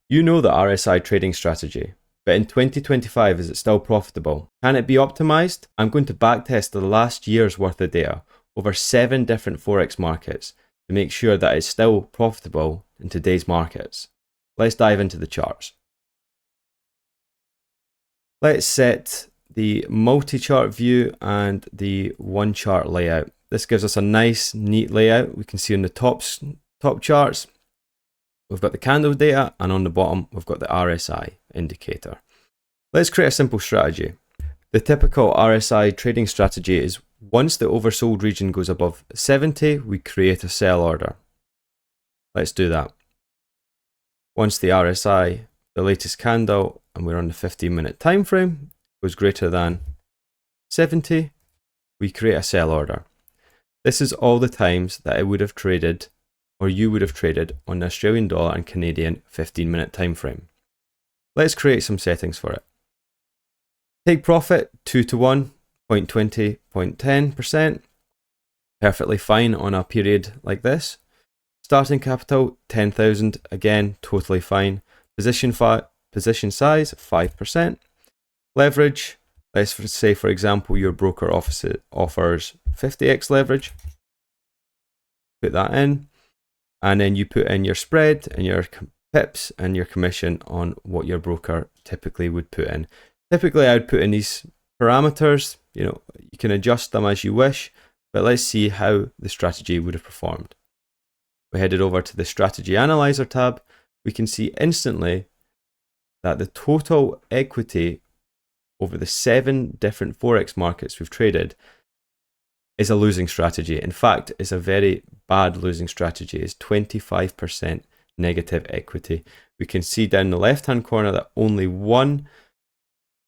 You know the RSI trading strategy, but in 2025, is it still profitable? Can it be optimized? I'm going to backtest the last year's worth of data over 7 different Forex markets to make sure that it's still profitable in today's markets. Let's dive into the charts. Let's set the multi-chart view and the one chart layout. This gives us a nice, neat layout. We can see on the top charts, we've got the candle data, and on the bottom, we've got the RSI indicator. Let's create a simple strategy. The typical RSI trading strategy is once the oversold region goes above 70, we create a sell order. Let's do that. Once the RSI, the latest candle, and we're on the 15-minute time frame, goes greater than 70, we create a sell order. This is all the times that it would have traded, or you would have traded, on the Australian dollar and Canadian 15-minute time frame. Let's create some settings for it. Take profit 2 to 1, 0.20, 0.10%. Perfectly fine on a period like this. Starting capital 10,000, again totally fine. Position size 5%. Leverage, let's say for example your broker offers 50x leverage. Put that in, and then you put in your spread and your pips and your commission on what your broker typically would put in. Typically I would put in these parameters, you can adjust them as you wish, but let's see how the strategy would have performed. We headed over to the strategy analyzer tab. We can see instantly that the total equity over the 7 different Forex markets we've traded is a losing strategy. In fact, it's a very bad losing strategy. It's 25% negative equity. We can see down the left-hand corner that only one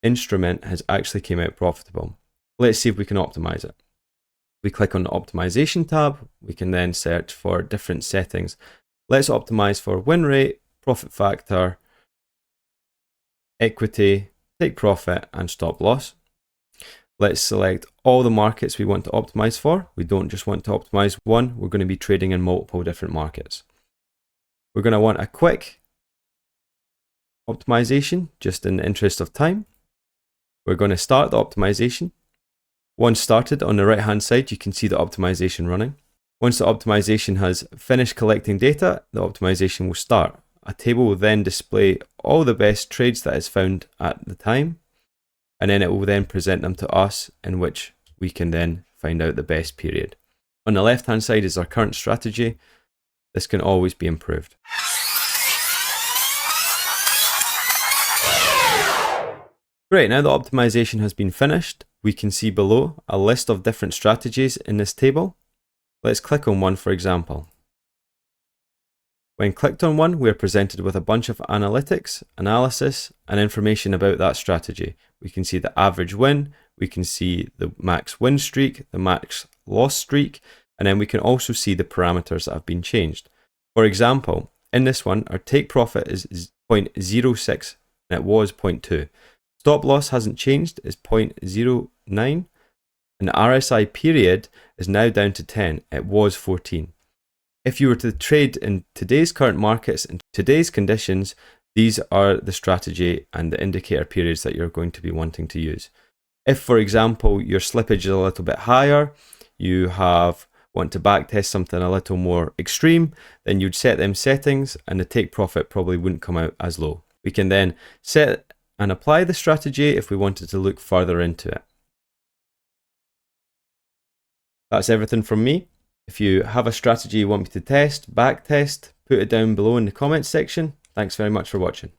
instrument has actually came out profitable. Let's see if we can optimize it. We click on the optimization tab. We can then search for different settings. Let's optimize for win rate, profit factor, equity, take profit, and stop loss. Let's select all the markets we want to optimize for. We don't just want to optimize one. We're going to be trading in multiple different markets. We're going to want a quick optimization, just in the interest of time. We're going to start the optimization. Once started, on the right hand side, you can see the optimization running. Once the optimization has finished collecting data, the optimization will start. A table will then display all the best trades that is found at the time, and then it will then present them to us, in which we can then find out the best period. On the left hand side is our current strategy. This can always be improved. Great, now the optimization has been finished. We can see below a list of different strategies in this table. Let's click on one, for example. When clicked on one, we are presented with a bunch of analytics, analysis, and information about that strategy. We can see the average win, we can see the max win streak, the max loss streak, and then we can also see the parameters that have been changed. For example, in this one, our take profit is 0.06 and it was 0.2. Stop loss hasn't changed, it's 0.09, and the RSI period is now down to 10, it was 14. If you were to trade in today's current markets and today's conditions, these are the strategy and the indicator periods that you're going to be wanting to use. If, for example, your slippage is a little bit higher, you want to backtest something a little more extreme, then you'd set them settings and the take profit probably wouldn't come out as low. We can then set and apply the strategy if we wanted to look further into it. That's everything from me. If you have a strategy you want me to test, backtest, put it down below in the comments section. Thanks very much for watching.